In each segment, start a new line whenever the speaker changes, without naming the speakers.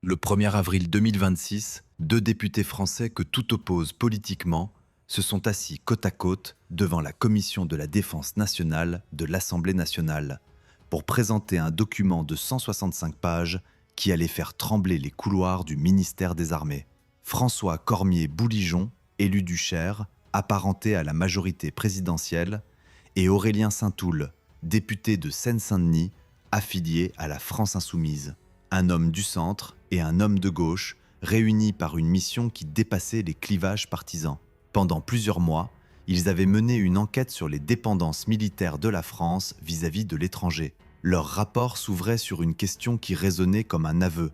Le 1er avril 2026, deux députés français que tout oppose politiquement se sont assis côte à côte devant la Commission de la Défense nationale de l'Assemblée nationale pour présenter un document de 165 pages qui allait faire trembler les couloirs du ministère des Armées. François Cormier-Bouligeon, élu du Cher, apparenté à la majorité présidentielle, et Aurélien Saint-Toul, député de Seine-Saint-Denis, affilié à la France insoumise. Un homme du centre et un homme de gauche, réunis par une mission qui dépassait les clivages partisans. Pendant plusieurs mois, ils avaient mené une enquête sur les dépendances militaires de la France vis-à-vis de l'étranger. Leur rapport s'ouvrait sur une question qui résonnait comme un aveu.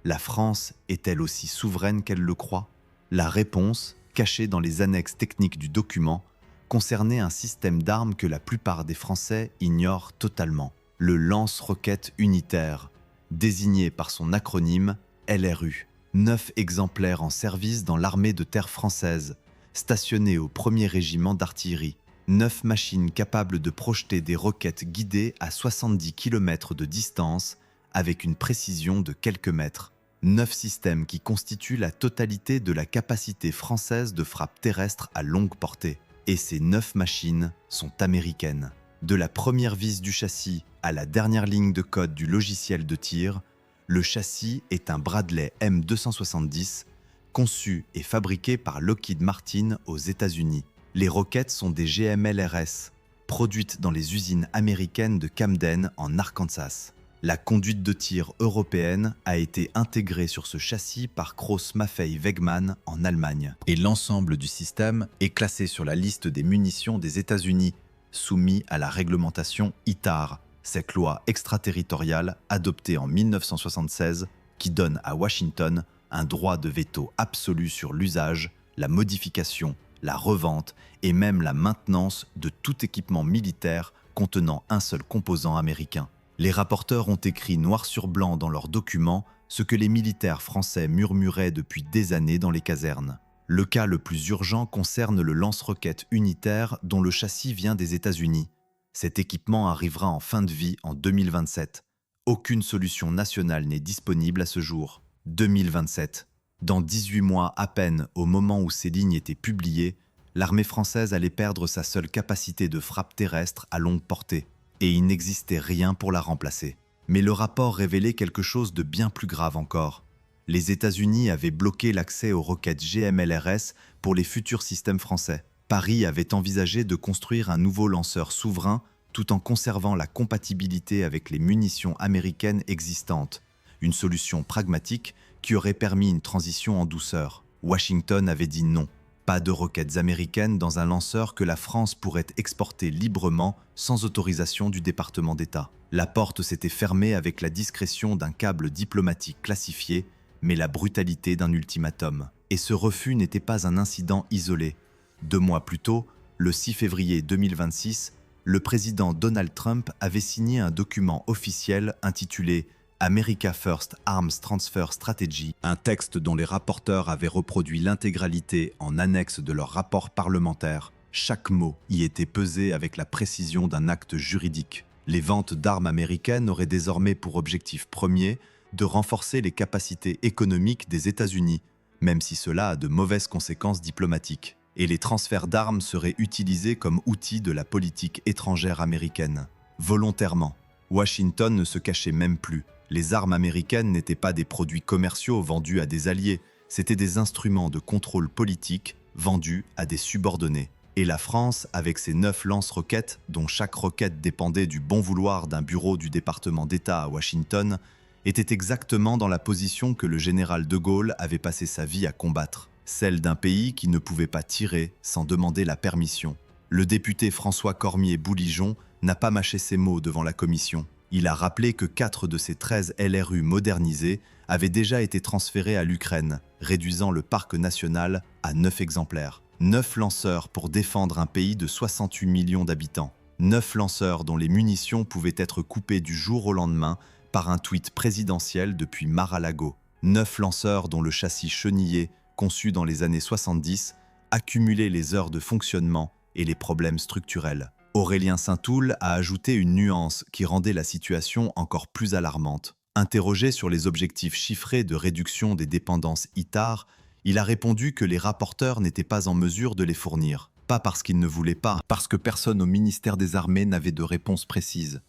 La France est-elle aussi souveraine qu'elle le croit? La réponse, cachée dans les annexes techniques du document, concernait un système d'armes que la plupart des Français ignorent totalement. Le lance-roquettes unitaire, désigné par son acronyme LRU. 9 exemplaires en service dans l'armée de terre française, stationnés au 1er régiment d'artillerie. 9 machines capables de projeter des roquettes guidées à 70 km de distance avec une précision de quelques mètres. 9 systèmes qui constituent la totalité de la capacité française de frappe terrestre à longue portée. Et ces 9 machines sont américaines. De la première vis du châssis à la dernière ligne de code du logiciel de tir, le châssis est un Bradley M270, conçu et fabriqué par Lockheed Martin aux États-Unis. Les roquettes sont des GMLRS, produites dans les usines américaines de Camden en Arkansas. La conduite de tir européenne a été intégrée sur ce châssis par Krauss-Maffei-Wegmann en Allemagne. Et l'ensemble du système est classé sur la liste des munitions des États-Unis, soumis à la réglementation ITAR, cette loi extraterritoriale adoptée en 1976 qui donne à Washington un droit de veto absolu sur l'usage, la modification, la revente et même la maintenance de tout équipement militaire contenant un seul composant américain. Les rapporteurs ont écrit noir sur blanc dans leurs documents ce que les militaires français murmuraient depuis des années dans les casernes. Le cas le plus urgent concerne le lance-roquettes unitaire dont le châssis vient des États-Unis. Cet équipement arrivera en fin de vie en 2027. Aucune solution nationale n'est disponible à ce jour. 2027. Dans 18 mois à peine au moment où ces lignes étaient publiées, l'armée française allait perdre sa seule capacité de frappe terrestre à longue portée. Et il n'existait rien pour la remplacer. Mais le rapport révélait quelque chose de bien plus grave encore. Les États-Unis avaient bloqué l'accès aux roquettes GMLRS pour les futurs systèmes français. Paris avait envisagé de construire un nouveau lanceur souverain tout en conservant la compatibilité avec les munitions américaines existantes, une solution pragmatique qui aurait permis une transition en douceur. Washington avait dit non. Pas de roquettes américaines dans un lanceur que la France pourrait exporter librement sans autorisation du département d'État. La porte s'était fermée avec la discrétion d'un câble diplomatique classifié, mais la brutalité d'un ultimatum. Et ce refus n'était pas un incident isolé. 2 mois plus tôt, le 6 février 2026, le président Donald Trump avait signé un document officiel intitulé America First Arms Transfer Strategy, un texte dont les rapporteurs avaient reproduit l'intégralité en annexe de leur rapport parlementaire. Chaque mot y était pesé avec la précision d'un acte juridique. Les ventes d'armes américaines auraient désormais pour objectif premier de renforcer les capacités économiques des États-Unis, même si cela a de mauvaises conséquences diplomatiques. Et les transferts d'armes seraient utilisés comme outil de la politique étrangère américaine. Volontairement, Washington ne se cachait même plus. Les armes américaines n'étaient pas des produits commerciaux vendus à des alliés, c'étaient des instruments de contrôle politique vendus à des subordonnés. Et la France, avec ses 9 lance-roquettes, dont chaque roquette dépendait du bon vouloir d'un bureau du département d'État à Washington, était exactement dans la position que le général de Gaulle avait passé sa vie à combattre, celle d'un pays qui ne pouvait pas tirer sans demander la permission. Le député François Cormier-Bouligeon n'a pas mâché ses mots devant la commission. Il a rappelé que 4 de ces 13 LRU modernisés avaient déjà été transférés à l'Ukraine, réduisant le parc national à 9 exemplaires. 9 lanceurs pour défendre un pays de 68 millions d'habitants. 9 lanceurs dont les munitions pouvaient être coupées du jour au lendemain par un tweet présidentiel depuis Mar-a-Lago. 9 lanceurs dont le châssis chenillé, conçu dans les années 70, accumulait les heures de fonctionnement et les problèmes structurels. Aurélien Saint-Toul a ajouté une nuance qui rendait la situation encore plus alarmante. Interrogé sur les objectifs chiffrés de réduction des dépendances ITAR, il a répondu que les rapporteurs n'étaient pas en mesure de les fournir. Pas parce qu'ils ne voulaient pas, parce que personne au ministère des Armées n'avait de réponse précise.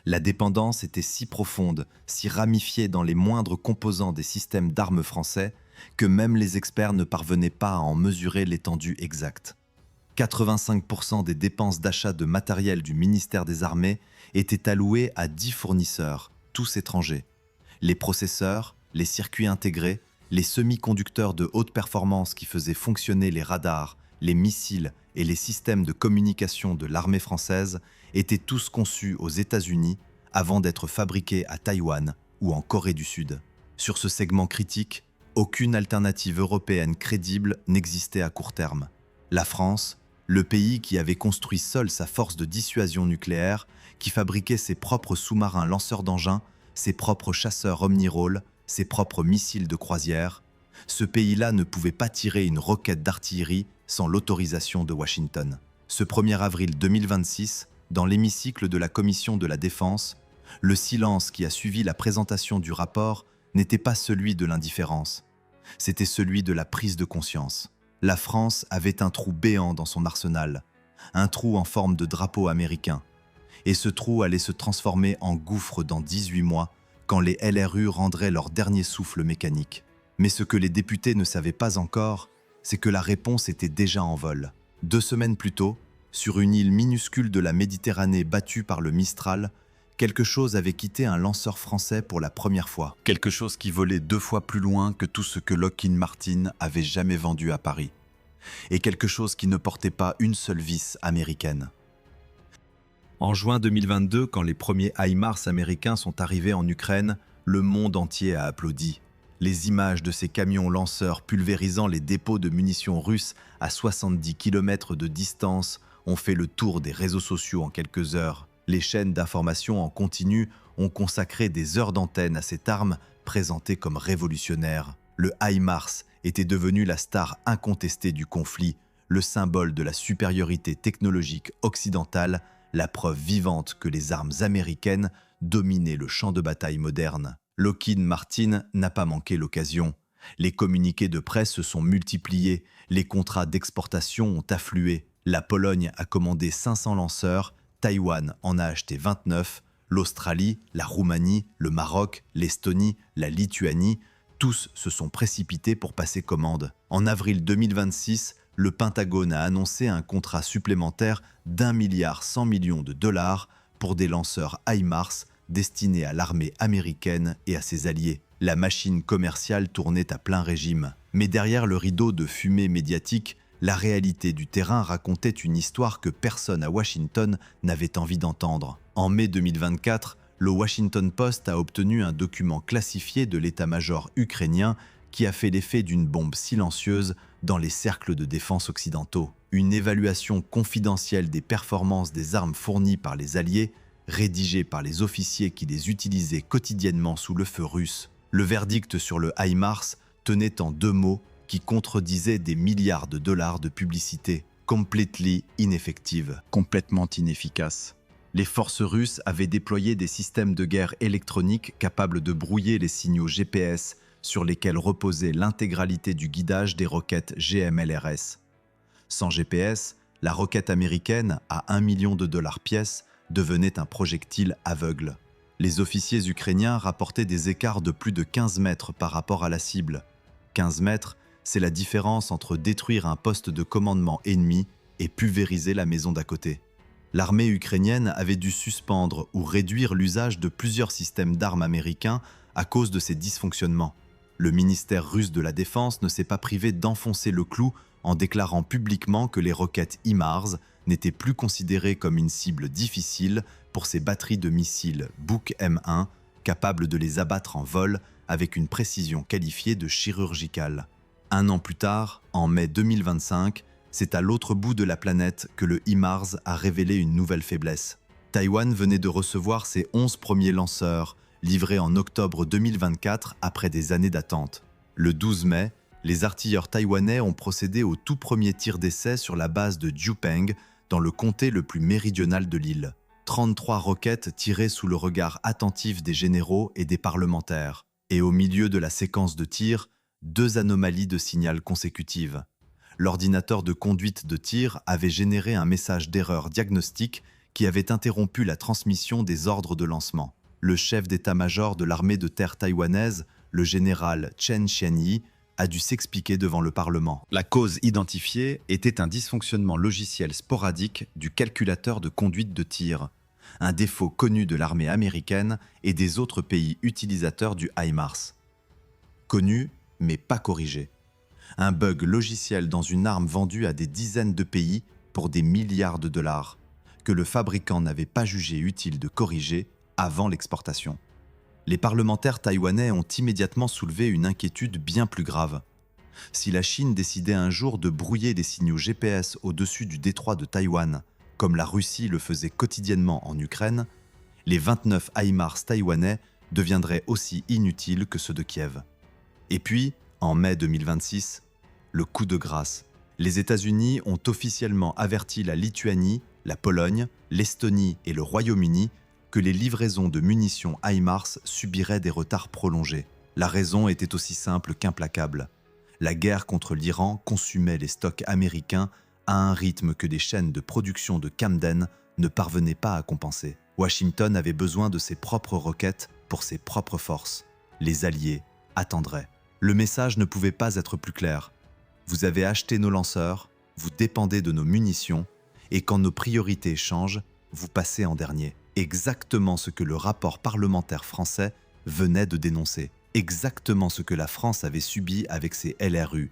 La dépendance était si profonde, si ramifiée dans les moindres composants des systèmes d'armes français, que même les experts ne parvenaient pas à en mesurer l'étendue exacte. 85% des dépenses d'achat de matériel du ministère des Armées étaient allouées à 10 fournisseurs, tous étrangers. Les processeurs, les circuits intégrés, les semi-conducteurs de haute performance qui faisaient fonctionner les radars, les missiles et les systèmes de communication de l'armée française étaient tous conçus aux États-Unis avant d'être fabriqués à Taïwan ou en Corée du Sud. Sur ce segment critique, aucune alternative européenne crédible n'existait à court terme. La France, le pays qui avait construit seul sa force de dissuasion nucléaire, qui fabriquait ses propres sous-marins lanceurs d'engins, ses propres chasseurs omnirôles, ses propres missiles de croisière, ce pays-là ne pouvait pas tirer une roquette d'artillerie sans l'autorisation de Washington. Ce 1er avril 2026, dans l'hémicycle de la Commission de la Défense, le silence qui a suivi la présentation du rapport n'était pas celui de l'indifférence, c'était celui de la prise de conscience. La France avait un trou béant dans son arsenal, un trou en forme de drapeau américain. Et ce trou allait se transformer en gouffre dans 18 mois, quand les LRU rendraient leur dernier souffle mécanique. Mais ce que les députés ne savaient pas encore, c'est que la réponse était déjà en vol. 2 semaines plus tôt, sur une île minuscule de la Méditerranée battue par le Mistral, quelque chose avait quitté un lanceur français pour la première fois. Quelque chose qui volait 2 fois plus loin que tout ce que Lockheed Martin avait jamais vendu à Paris. Et quelque chose qui ne portait pas une seule vis américaine. En juin 2022, quand les premiers HIMARS américains sont arrivés en Ukraine, le monde entier a applaudi. Les images de ces camions lanceurs pulvérisant les dépôts de munitions russes à 70 km de distance ont fait le tour des réseaux sociaux en quelques heures. Les chaînes d'information en continu ont consacré des heures d'antenne à cette arme présentée comme révolutionnaire. Le HIMARS était devenu la star incontestée du conflit, le symbole de la supériorité technologique occidentale, la preuve vivante que les armes américaines dominaient le champ de bataille moderne. Lockheed Martin n'a pas manqué l'occasion. Les communiqués de presse se sont multipliés, les contrats d'exportation ont afflué. La Pologne a commandé 500 lanceurs, Taïwan en a acheté 29, l'Australie, la Roumanie, le Maroc, l'Estonie, la Lituanie, tous se sont précipités pour passer commande. En avril 2026, le Pentagone a annoncé un contrat supplémentaire d'1,1 milliard de dollars pour des lanceurs HIMARS destinés à l'armée américaine et à ses alliés. La machine commerciale tournait à plein régime. Mais derrière le rideau de fumée médiatique, la réalité du terrain racontait une histoire que personne à Washington n'avait envie d'entendre. En mai 2024, le Washington Post a obtenu un document classifié de l'état-major ukrainien qui a fait l'effet d'une bombe silencieuse dans les cercles de défense occidentaux. Une évaluation confidentielle des performances des armes fournies par les Alliés, rédigée par les officiers qui les utilisaient quotidiennement sous le feu russe. Le verdict sur le HIMARS tenait en 2 mots qui contredisaient des milliards de dollars de publicité. Completely ineffective, complètement inefficace. Les forces russes avaient déployé des systèmes de guerre électroniques capables de brouiller les signaux GPS sur lesquels reposait l'intégralité du guidage des roquettes GMLRS. Sans GPS, la roquette américaine, à 1 million de dollars pièce, devenait un projectile aveugle. Les officiers ukrainiens rapportaient des écarts de plus de 15 mètres par rapport à la cible. 15 mètres, c'est la différence entre détruire un poste de commandement ennemi et pulvériser la maison d'à côté. L'armée ukrainienne avait dû suspendre ou réduire l'usage de plusieurs systèmes d'armes américains à cause de ces dysfonctionnements. Le ministère russe de la Défense ne s'est pas privé d'enfoncer le clou en déclarant publiquement que les roquettes HIMARS n'étaient plus considérées comme une cible difficile pour ses batteries de missiles Buk M1, capables de les abattre en vol avec une précision qualifiée de chirurgicale. 1 an plus tard, en mai 2025, c'est à l'autre bout de la planète que le HIMARS a révélé une nouvelle faiblesse. Taïwan venait de recevoir ses 11 premiers lanceurs, livrés en octobre 2024 après des années d'attente. Le 12 mai, les artilleurs taïwanais ont procédé au tout premier tir d'essai sur la base de Jiupeng, dans le comté le plus méridional de l'île. 33 roquettes tirées sous le regard attentif des généraux et des parlementaires. Et au milieu de la séquence de tir, 2 anomalies de signal consécutives. L'ordinateur de conduite de tir avait généré un message d'erreur diagnostique qui avait interrompu la transmission des ordres de lancement. Le chef d'état-major de l'armée de terre taïwanaise, le général Chen Qianyi, a dû s'expliquer devant le Parlement. La cause identifiée était un dysfonctionnement logiciel sporadique du calculateur de conduite de tir, un défaut connu de l'armée américaine et des autres pays utilisateurs du HIMARS. Connu, mais pas corrigé. Un bug logiciel dans une arme vendue à des dizaines de pays pour des milliards de dollars, que le fabricant n'avait pas jugé utile de corriger avant l'exportation. Les parlementaires taïwanais ont immédiatement soulevé une inquiétude bien plus grave. Si la Chine décidait un jour de brouiller des signaux GPS au-dessus du détroit de Taïwan, comme la Russie le faisait quotidiennement en Ukraine, les 29 HIMARS taïwanais deviendraient aussi inutiles que ceux de Kiev. Et puis, en mai 2026, le coup de grâce. Les États-Unis ont officiellement averti la Lituanie, la Pologne, l'Estonie et le Royaume-Uni que les livraisons de munitions HIMARS subiraient des retards prolongés. La raison était aussi simple qu'implacable. La guerre contre l'Iran consumait les stocks américains à un rythme que des chaînes de production de Camden ne parvenaient pas à compenser. Washington avait besoin de ses propres roquettes pour ses propres forces. Les Alliés attendraient. Le message ne pouvait pas être plus clair. Vous avez acheté nos lanceurs, vous dépendez de nos munitions, et quand nos priorités changent, vous passez en dernier. Exactement ce que le rapport parlementaire français venait de dénoncer. Exactement ce que la France avait subi avec ses LRU.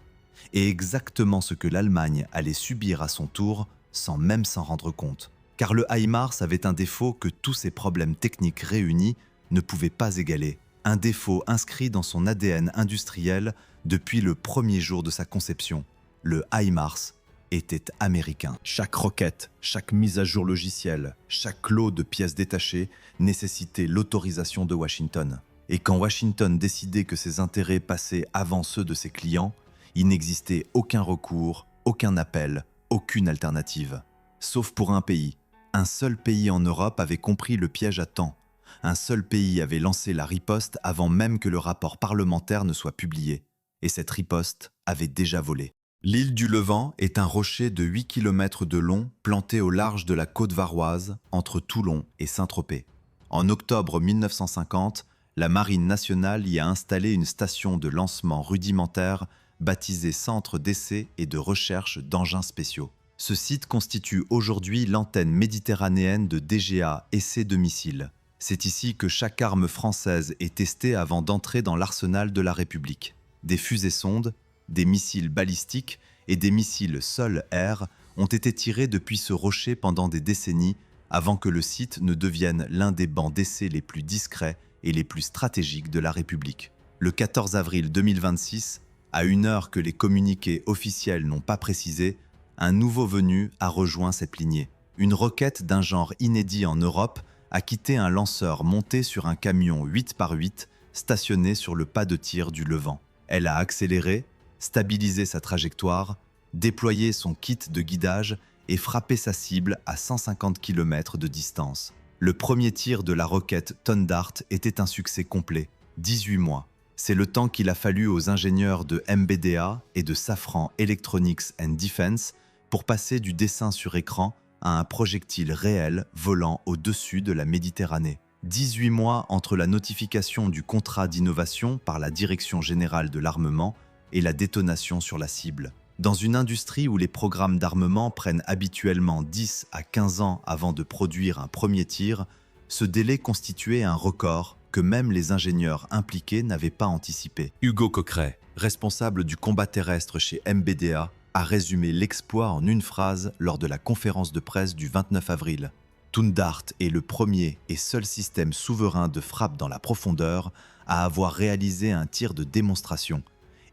Et exactement ce que l'Allemagne allait subir à son tour sans même s'en rendre compte. Car le HIMARS avait un défaut que tous ces problèmes techniques réunis ne pouvaient pas égaler. Un défaut inscrit dans son ADN industriel depuis le premier jour de sa conception. Le HIMARS était américain. Chaque roquette, chaque mise à jour logicielle, chaque lot de pièces détachées nécessitait l'autorisation de Washington. Et quand Washington décidait que ses intérêts passaient avant ceux de ses clients, il n'existait aucun recours, aucun appel, aucune alternative. Sauf pour un pays. Un seul pays en Europe avait compris le piège à temps. Un seul pays avait lancé la riposte avant même que le rapport parlementaire ne soit publié. Et cette riposte avait déjà volé. L'île du Levant est un rocher de 8 km de long planté au large de la côte varoise, entre Toulon et Saint-Tropez. En octobre 1950, la Marine nationale y a installé une station de lancement rudimentaire baptisée Centre d'essai et de recherche d'engins spéciaux. Ce site constitue aujourd'hui l'antenne méditerranéenne de DGA Essai de missiles. C'est ici que chaque arme française est testée avant d'entrer dans l'arsenal de la République. Des fusées-sondes, des missiles balistiques et des missiles sol-air ont été tirés depuis ce rocher pendant des décennies avant que le site ne devienne l'un des bancs d'essai les plus discrets et les plus stratégiques de la République. Le 14 avril 2026, à une heure que les communiqués officiels n'ont pas précisé, un nouveau venu a rejoint cette lignée. Une roquette d'un genre inédit en Europe a quitté un lanceur monté sur un camion 8x8 stationné sur le pas de tir du Levant. Elle a accéléré, stabilisé sa trajectoire, déployé son kit de guidage et frappé sa cible à 150 km de distance. Le premier tir de la roquette Thundart était un succès complet, 18 mois. C'est le temps qu'il a fallu aux ingénieurs de MBDA et de Safran Electronics and Defense pour passer du dessin sur écran à un projectile réel volant au-dessus de la Méditerranée. 18 mois entre la notification du contrat d'innovation par la Direction générale de l'armement et la détonation sur la cible. Dans une industrie où les programmes d'armement prennent habituellement 10 à 15 ans avant de produire un premier tir, ce délai constituait un record que même les ingénieurs impliqués n'avaient pas anticipé. Hugo Coqueret, responsable du combat terrestre chez MBDA, a résumé l'exploit en une phrase lors de la conférence de presse du 29 avril. Thundart est le premier et seul système souverain de frappe dans la profondeur à avoir réalisé un tir de démonstration.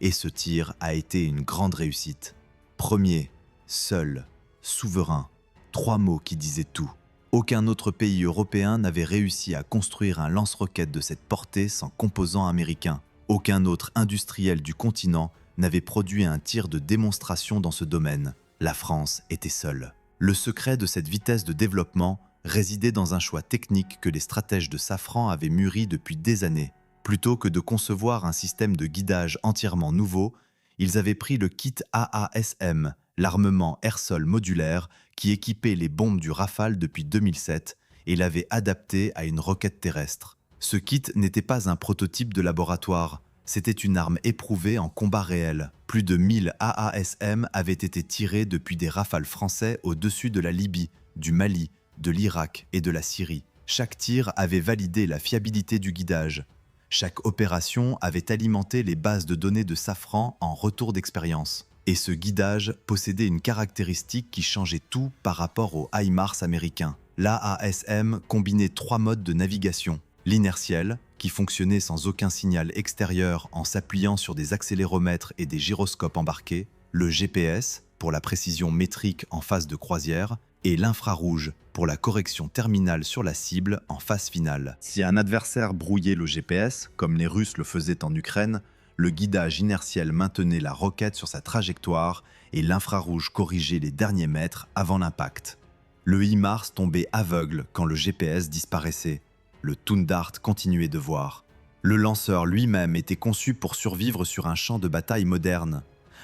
Et ce tir a été une grande réussite. Premier, seul, souverain. 3 mots qui disaient tout. Aucun autre pays européen n'avait réussi à construire un lance-roquette de cette portée sans composants américains. Aucun autre industriel du continent n'avait produit un tir de démonstration dans ce domaine. La France était seule. Le secret de cette vitesse de développement résidait dans un choix technique que les stratèges de Safran avaient mûri depuis des années. Plutôt que de concevoir un système de guidage entièrement nouveau, ils avaient pris le kit AASM, l'armement air-sol modulaire qui équipait les bombes du Rafale depuis 2007 et l'avait adapté à une roquette terrestre. Ce kit n'était pas un prototype de laboratoire, c'était une arme éprouvée en combat réel. Plus de 1000 AASM avaient été tirés depuis des Rafales français au-dessus de la Libye, du Mali, de l'Irak et de la Syrie. Chaque tir avait validé la fiabilité du guidage. Chaque opération avait alimenté les bases de données de Safran en retour d'expérience. Et ce guidage possédait une caractéristique qui changeait tout par rapport au HIMARS américain. L'AASM combinait 3 modes de navigation. L'inertiel, qui fonctionnait sans aucun signal extérieur en s'appuyant sur des accéléromètres et des gyroscopes embarqués, le GPS, pour la précision métrique en phase de croisière, et l'infrarouge, pour la correction terminale sur la cible en phase finale. Si un adversaire brouillait le GPS, comme les Russes le faisaient en Ukraine, le guidage inertiel maintenait la roquette sur sa trajectoire et l'infrarouge corrigeait les derniers mètres avant l'impact. Le HIMARS tombait aveugle quand le GPS disparaissait. Le Thundert continuait de voir. Le lanceur lui-même était conçu pour survivre sur un champ de bataille moderne.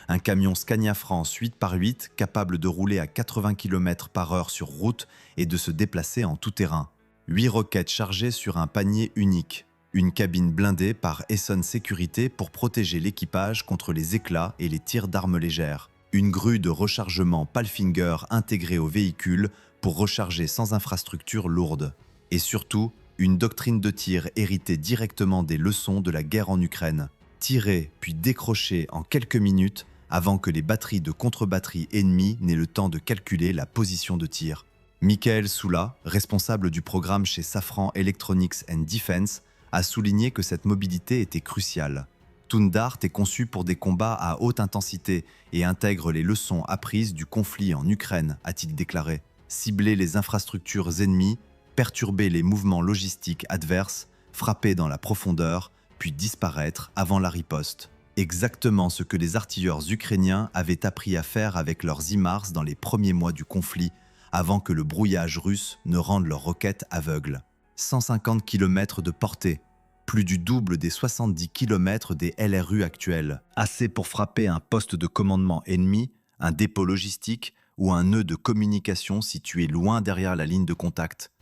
Un camion Scania France 8x8 capable de rouler à 80 km/h sur route et de se déplacer en tout terrain. 8 roquettes chargées sur un panier unique. Une cabine blindée par Essonne Sécurité pour protéger l'équipage contre les éclats et les tirs d'armes légères. Une grue de rechargement Palfinger intégrée au véhicule pour recharger sans infrastructure lourde. Et surtout, une doctrine de tir héritée directement des leçons de la guerre en Ukraine. Tirer puis décrocher en quelques minutes avant que les batteries de contre-batterie ennemies n'aient le temps de calculer la position de tir. Michael Soula, responsable du programme chez Safran Electronics and Defense, a souligné que cette mobilité était cruciale. Thundert est conçu pour des combats à haute intensité et intègre les leçons apprises du conflit en Ukraine, a-t-il déclaré. Cibler les infrastructures ennemies, perturber les mouvements logistiques adverses, frapper dans la profondeur, puis disparaître avant la riposte. Exactement ce que les artilleurs ukrainiens avaient appris à faire avec leurs HIMARS dans les premiers mois du conflit, avant que le brouillage russe ne rende leurs roquettes aveugles. 150 km de portée, plus du double des 70 km des LRU actuels, assez pour frapper un poste de commandement ennemi, un dépôt logistique ou un nœud de communication situé loin derrière la ligne de contact,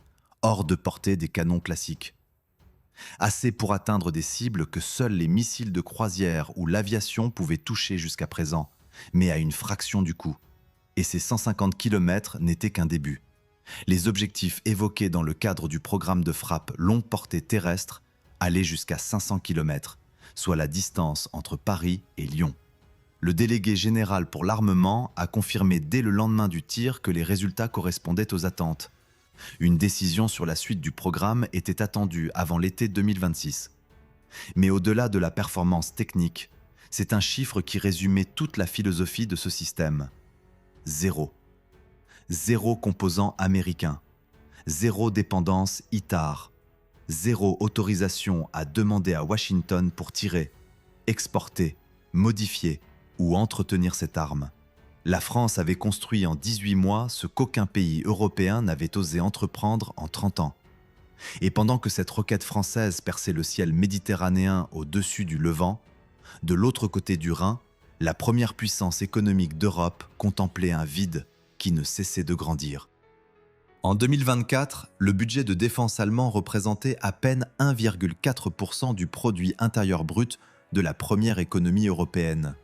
hors de portée des canons classiques. Assez pour atteindre des cibles que seuls les missiles de croisière ou l'aviation pouvaient toucher jusqu'à présent, mais à une fraction du coût. Et ces 150 km n'étaient qu'un début. Les objectifs évoqués dans le cadre du programme de frappe longue portée terrestre allaient jusqu'à 500 km, soit la distance entre Paris et Lyon. Le délégué général pour l'armement a confirmé dès le lendemain du tir que les résultats correspondaient aux attentes. Une décision sur la suite du programme était attendue avant l'été 2026. Mais au-delà de la performance technique, c'est un chiffre qui résumait toute la philosophie de ce système. 0. 0 composant américain. 0 dépendance ITAR. 0 autorisation à demander à Washington pour tirer, exporter, modifier ou entretenir cette arme. La France avait construit en 18 mois ce qu'aucun pays européen n'avait osé entreprendre en 30 ans. Et pendant que cette roquette française perçait le ciel méditerranéen au-dessus du Levant, de l'autre côté du Rhin, la première puissance économique d'Europe contemplait un vide qui ne cessait de grandir. En 2024, le budget de défense allemand représentait à peine 1,4% du produit intérieur brut de la première économie européenne.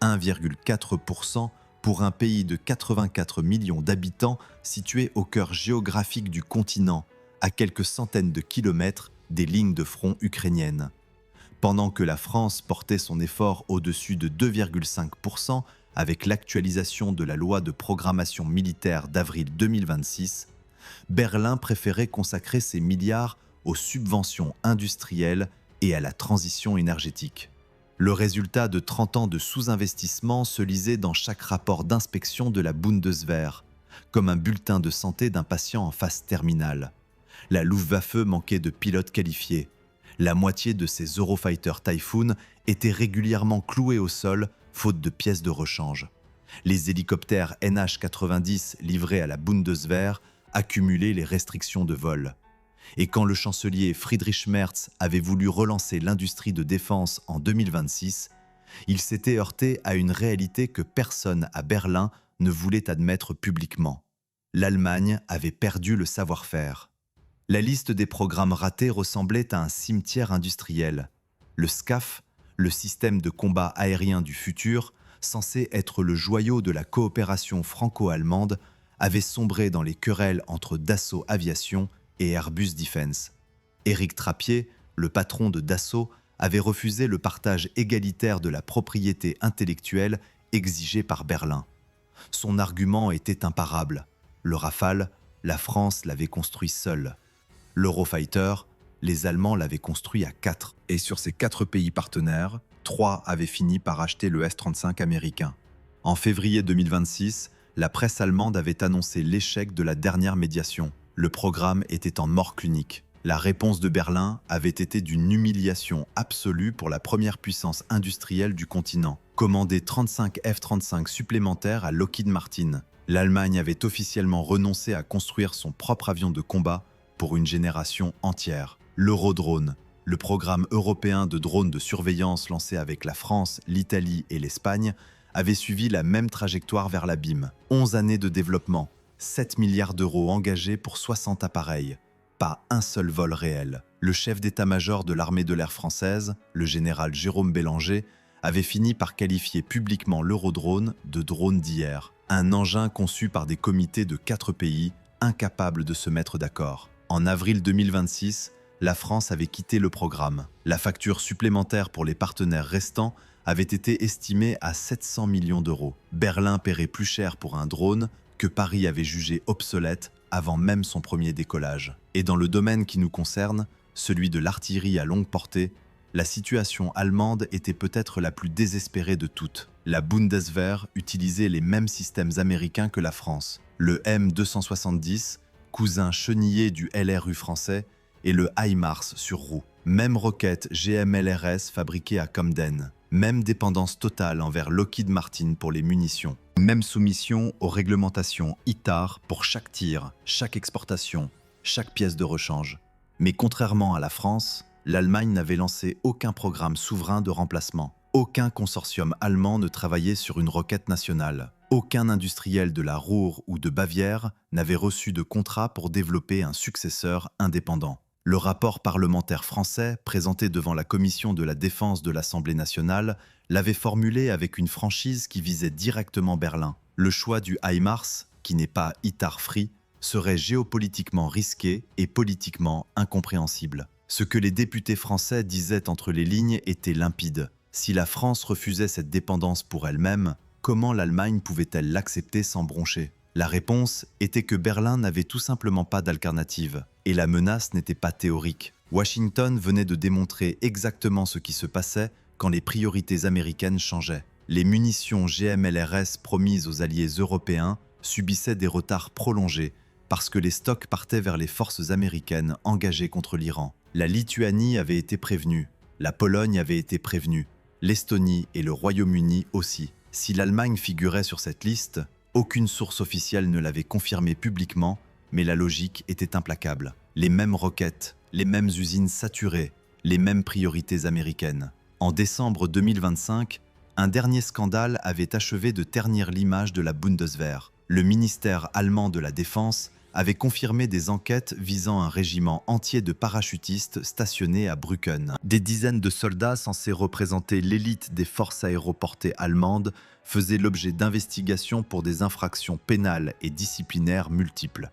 1,4% pour un pays de 84 millions d'habitants situé au cœur géographique du continent, à quelques centaines de kilomètres des lignes de front ukrainiennes. Pendant que la France portait son effort au-dessus de 2,5% avec l'actualisation de la loi de programmation militaire d'avril 2026, Berlin préférait consacrer ses milliards aux subventions industrielles et à la transition énergétique. Le résultat de 30 ans de sous-investissement se lisait dans chaque rapport d'inspection de la Bundeswehr, comme un bulletin de santé d'un patient en phase terminale. La Luftwaffe manquait de pilotes qualifiés. La moitié de ses Eurofighter Typhoon étaient régulièrement cloués au sol, faute de pièces de rechange. Les hélicoptères NH-90 livrés à la Bundeswehr accumuler les restrictions de vol. Et quand le chancelier Friedrich Merz avait voulu relancer l'industrie de défense en 2026, il s'était heurté à une réalité que personne à Berlin ne voulait admettre publiquement. L'Allemagne avait perdu le savoir-faire. La liste des programmes ratés ressemblait à un cimetière industriel. Le SCAF, le système de combat aérien du futur, censé être le joyau de la coopération franco-allemande, avait sombré dans les querelles entre Dassault Aviation et Airbus Defence. Éric Trappier, le patron de Dassault, avait refusé le partage égalitaire de la propriété intellectuelle exigé par Berlin. Son argument était imparable. Le Rafale, la France l'avait construit seule. L'Eurofighter, les Allemands l'avaient construit à 4. Et sur ces 4 pays partenaires, 3 avaient fini par acheter le F-35 américain. En février 2026, la presse allemande avait annoncé l'échec de la dernière médiation. Le programme était en mort clinique. La réponse de Berlin avait été d'une humiliation absolue pour la première puissance industrielle du continent. Commander 35 F-35 supplémentaires à Lockheed Martin. L'Allemagne avait officiellement renoncé à construire son propre avion de combat pour une génération entière. L'Eurodrone, le programme européen de drones de surveillance lancé avec la France, l'Italie et l'Espagne, avait suivi la même trajectoire vers l'abîme. 11 années de développement, 7 milliards d'euros engagés pour 60 appareils. Pas un seul vol réel. Le chef d'état-major de l'armée de l'air française, le général Jérôme Bélanger, avait fini par qualifier publiquement l'Eurodrone de drone d'hier. Un engin conçu par des comités de 4 pays, incapables de se mettre d'accord. En avril 2026, la France avait quitté le programme. La facture supplémentaire pour les partenaires restants avait été estimée à 700 millions d'euros. Berlin paierait plus cher pour un drone que Paris avait jugé obsolète avant même son premier décollage. Et dans le domaine qui nous concerne, celui de l'artillerie à longue portée, la situation allemande était peut-être la plus désespérée de toutes. La Bundeswehr utilisait les mêmes systèmes américains que la France. Le M270, cousin chenillé du LRU français, et le HIMARS sur roue. Même roquette GMLRS fabriquée à Camden. Même dépendance totale envers Lockheed Martin pour les munitions. Même soumission aux réglementations ITAR pour chaque tir, chaque exportation, chaque pièce de rechange. Mais contrairement à la France, l'Allemagne n'avait lancé aucun programme souverain de remplacement. Aucun consortium allemand ne travaillait sur une roquette nationale. Aucun industriel de la Ruhr ou de Bavière n'avait reçu de contrat pour développer un successeur indépendant. Le rapport parlementaire français, présenté devant la commission de la défense de l'Assemblée nationale, l'avait formulé avec une franchise qui visait directement Berlin. Le choix du HIMARS, qui n'est pas ITAR-free, serait géopolitiquement risqué et politiquement incompréhensible. Ce que les députés français disaient entre les lignes était limpide. Si la France refusait cette dépendance pour elle-même, comment l'Allemagne pouvait-elle l'accepter sans broncher ? La réponse était que Berlin n'avait tout simplement pas d'alternative. Et la menace n'était pas théorique. Washington venait de démontrer exactement ce qui se passait quand les priorités américaines changeaient. Les munitions GMLRS promises aux alliés européens subissaient des retards prolongés parce que les stocks partaient vers les forces américaines engagées contre l'Iran. La Lituanie avait été prévenue, la Pologne avait été prévenue, l'Estonie et le Royaume-Uni aussi. Si l'Allemagne figurait sur cette liste, aucune source officielle ne l'avait confirmé publiquement, mais la logique était implacable. Les mêmes roquettes, les mêmes usines saturées, les mêmes priorités américaines. En décembre 2025, un dernier scandale avait achevé de ternir l'image de la Bundeswehr. Le ministère allemand de la Défense avait confirmé des enquêtes visant un régiment entier de parachutistes stationnés à Brücken. Des dizaines de soldats censés représenter l'élite des forces aéroportées allemandes faisaient l'objet d'investigations pour des infractions pénales et disciplinaires multiples.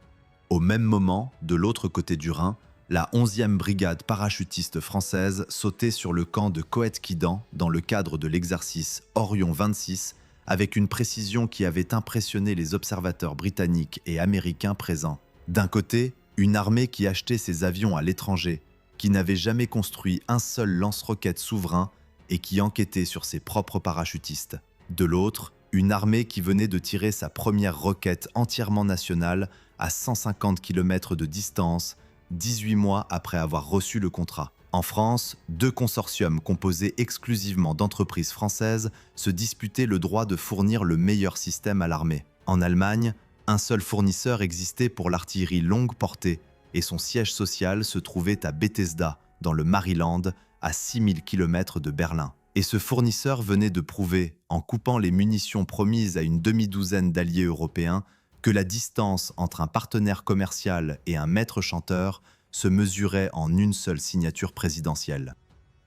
Au même moment, de l'autre côté du Rhin, la 11e brigade parachutiste française sautait sur le camp de Coët-Quidan dans le cadre de l'exercice Orion 26 avec une précision qui avait impressionné les observateurs britanniques et américains présents. D'un côté, une armée qui achetait ses avions à l'étranger, qui n'avait jamais construit un seul lance-roquettes souverain et qui enquêtait sur ses propres parachutistes. De l'autre, une armée qui venait de tirer sa première roquette entièrement nationale à 150 km de distance, 18 mois après avoir reçu le contrat. En France, 2 consortiums composés exclusivement d'entreprises françaises se disputaient le droit de fournir le meilleur système à l'armée. En Allemagne, Un seul fournisseur existait pour l'artillerie longue portée et son siège social se trouvait à Bethesda, dans le Maryland, à 6000 km de Berlin. Et ce fournisseur venait de prouver, en coupant les munitions promises à une demi-douzaine d'alliés européens, que la distance entre un partenaire commercial et un maître chanteur se mesurait en une seule signature présidentielle.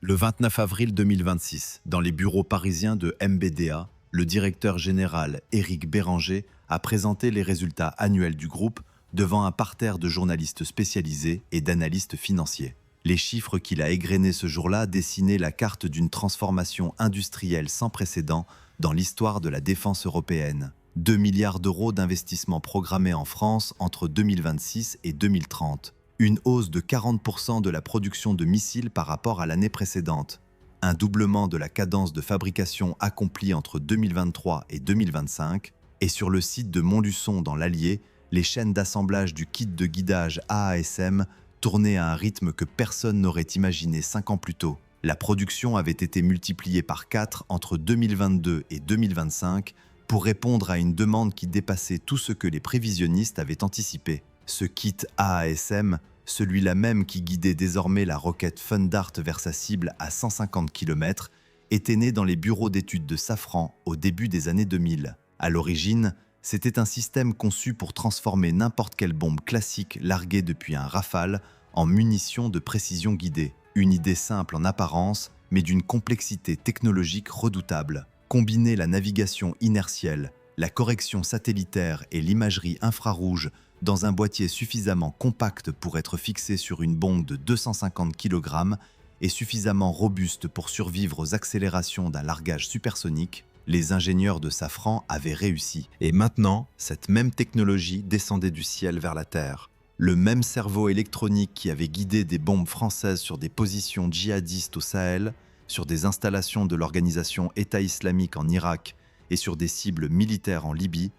Le 29 avril 2026, dans les bureaux parisiens de MBDA, le directeur général Éric Béranger a présenté les résultats annuels du groupe devant un parterre de journalistes spécialisés et d'analystes financiers. Les chiffres qu'il a égrenés ce jour-là dessinaient la carte d'une transformation industrielle sans précédent dans l'histoire de la défense européenne. 2 milliards d'euros d'investissements programmés en France entre 2026 et 2030. Une hausse de 40% de la production de missiles par rapport à l'année précédente. Un doublement de la cadence de fabrication accomplie entre 2023 et 2025. Et sur le site de Montluçon dans l'Allier, les chaînes d'assemblage du kit de guidage AASM tournaient à un rythme que personne n'aurait imaginé 5 ans plus tôt. La production avait été multipliée par 4 entre 2022 et 2025 pour répondre à une demande qui dépassait tout ce que les prévisionnistes avaient anticipé. Ce kit AASM, celui-là même qui guidait désormais la roquette Thundert vers sa cible à 150 km, était né dans les bureaux d'études de Safran au début des années 2000. À l'origine, c'était un système conçu pour transformer n'importe quelle bombe classique larguée depuis un Rafale en munitions de précision guidée. Une idée simple en apparence, mais d'une complexité technologique redoutable. Combiner la navigation inertielle, la correction satellitaire et l'imagerie infrarouge dans un boîtier suffisamment compact pour être fixé sur une bombe de 250 kg et suffisamment robuste pour survivre aux accélérations d'un largage supersonique, les ingénieurs de Safran avaient réussi. Et maintenant, cette même technologie descendait du ciel vers la terre. Le même cerveau électronique qui avait guidé des bombes françaises sur des positions djihadistes au Sahel, sur des installations de l'organisation État islamique en Irak et sur des cibles militaires en Libye,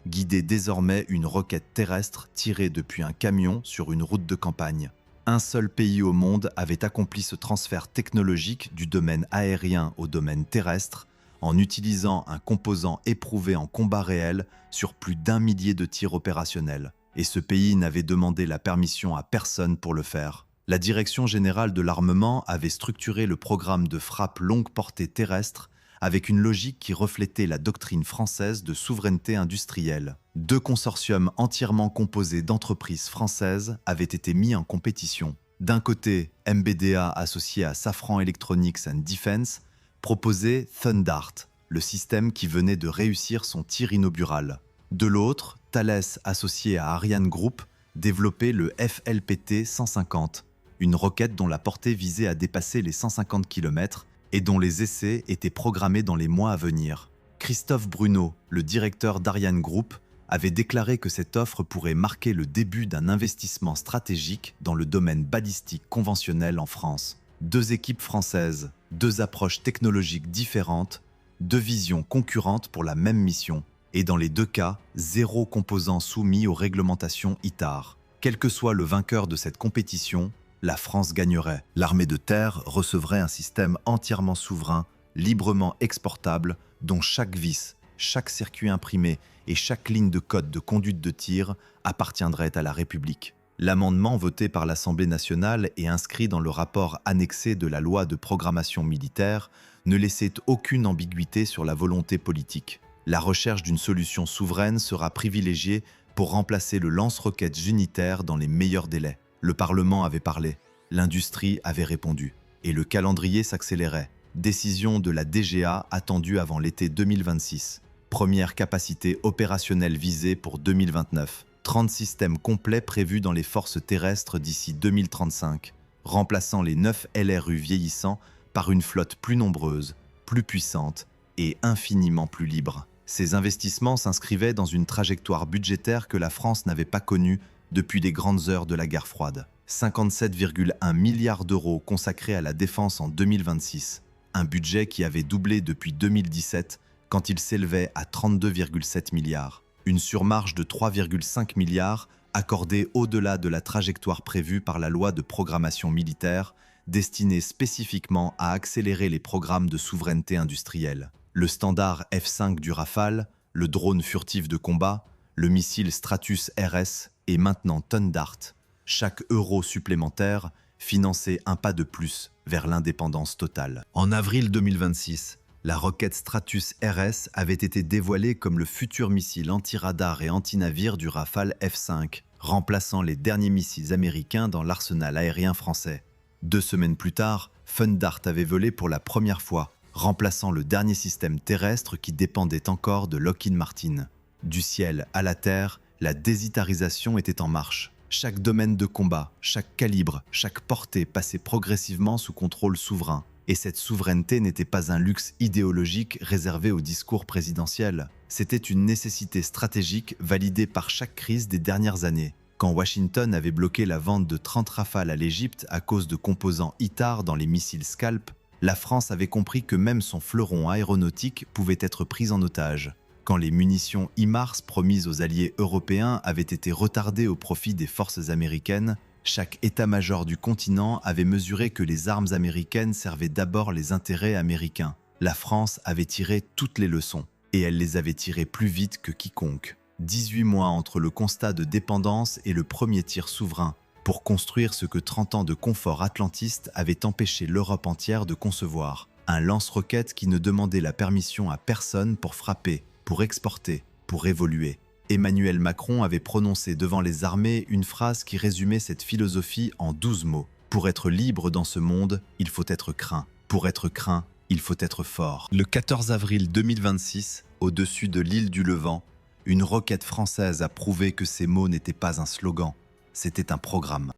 guidait désormais une roquette terrestre tirée depuis un camion sur une route de campagne. Un seul pays au monde avait accompli ce transfert technologique du domaine aérien au domaine terrestre en utilisant un composant éprouvé en combat réel sur plus d'1 millier de tirs opérationnels. Et ce pays n'avait demandé la permission à personne pour le faire. La Direction générale de l'armement avait structuré le programme de frappe longue portée terrestre avec une logique qui reflétait la doctrine française de souveraineté industrielle. 2 consortiums entièrement composés d'entreprises françaises avaient été mis en compétition. D'un côté, MBDA associé à Safran Electronics and Defense proposait Thundert, le système qui venait de réussir son tir inaugural. De l'autre, Thales associé à Ariane Group développait le FLPT 150, une roquette dont la portée visait à dépasser les 150 km et dont les essais étaient programmés dans les mois à venir. Christophe Bruno, le directeur d'Ariane Group, avait déclaré que cette offre pourrait marquer le début d'un investissement stratégique dans le domaine balistique conventionnel en France. 2 équipes françaises, 2 approches technologiques différentes, 2 visions concurrentes pour la même mission, et dans les 2 cas, 0 composant soumis aux réglementations ITAR. Quel que soit le vainqueur de cette compétition, la France gagnerait. L'armée de terre recevrait un système entièrement souverain, librement exportable, dont chaque vis, chaque circuit imprimé et chaque ligne de code de conduite de tir appartiendrait à la République. L'amendement voté par l'Assemblée nationale et inscrit dans le rapport annexé de la loi de programmation militaire ne laissait aucune ambiguïté sur la volonté politique. La recherche d'une solution souveraine sera privilégiée pour remplacer le lance-roquettes unitaire dans les meilleurs délais. Le Parlement avait parlé, l'industrie avait répondu, et le calendrier s'accélérait. Décision de la DGA attendue avant l'été 2026. Première capacité opérationnelle visée pour 2029. 30 systèmes complets prévus dans les forces terrestres d'ici 2035, remplaçant les 9 LRU vieillissants par une flotte plus nombreuse, plus puissante et infiniment plus libre. Ces investissements s'inscrivaient dans une trajectoire budgétaire que la France n'avait pas connue depuis les grandes heures de la guerre froide. 57,1 milliards d'euros consacrés à la défense en 2026, un budget qui avait doublé depuis 2017 quand il s'élevait à 32,7 milliards. Une surmarge de 3,5 milliards accordée au-delà de la trajectoire prévue par la loi de programmation militaire, destinée spécifiquement à accélérer les programmes de souveraineté industrielle. Le standard F-5 du Rafale, le drone furtif de combat, Le missile Stratus RS et maintenant Thundert. Chaque euro supplémentaire finançait un pas de plus vers l'indépendance totale. En avril 2026, la roquette Stratus RS avait été dévoilée comme le futur missile anti-radar et anti-navire du Rafale F-5, remplaçant les derniers missiles américains dans l'arsenal aérien français. 2 semaines plus tard, Thundert avait volé pour la première fois, remplaçant le dernier système terrestre qui dépendait encore de Lockheed Martin. Du ciel à la terre, la désitarisation était en marche. Chaque domaine de combat, chaque calibre, chaque portée passait progressivement sous contrôle souverain. Et cette souveraineté n'était pas un luxe idéologique réservé au discours présidentiel. C'était une nécessité stratégique validée par chaque crise des dernières années. Quand Washington avait bloqué la vente de 30 Rafales à l'Égypte à cause de composants ITAR dans les missiles Scalp, la France avait compris que même son fleuron aéronautique pouvait être pris en otage. Quand les munitions HIMARS promises aux alliés européens avaient été retardées au profit des forces américaines, chaque état-major du continent avait mesuré que les armes américaines servaient d'abord les intérêts américains. La France avait tiré toutes les leçons, et elle les avait tirées plus vite que quiconque. 18 mois entre le constat de dépendance et le premier tir souverain, pour construire ce que 30 ans de confort atlantiste avaient empêché l'Europe entière de concevoir. Un lance-roquettes qui ne demandait la permission à personne pour frapper, pour exporter, pour évoluer. Emmanuel Macron avait prononcé devant les armées une phrase qui résumait cette philosophie en 12 mots. Pour être libre dans ce monde, il faut être craint. Pour être craint, il faut être fort. Le 14 avril 2026, au-dessus de l'île du Levant, une roquette française a prouvé que ces mots n'étaient pas un slogan, c'était un programme.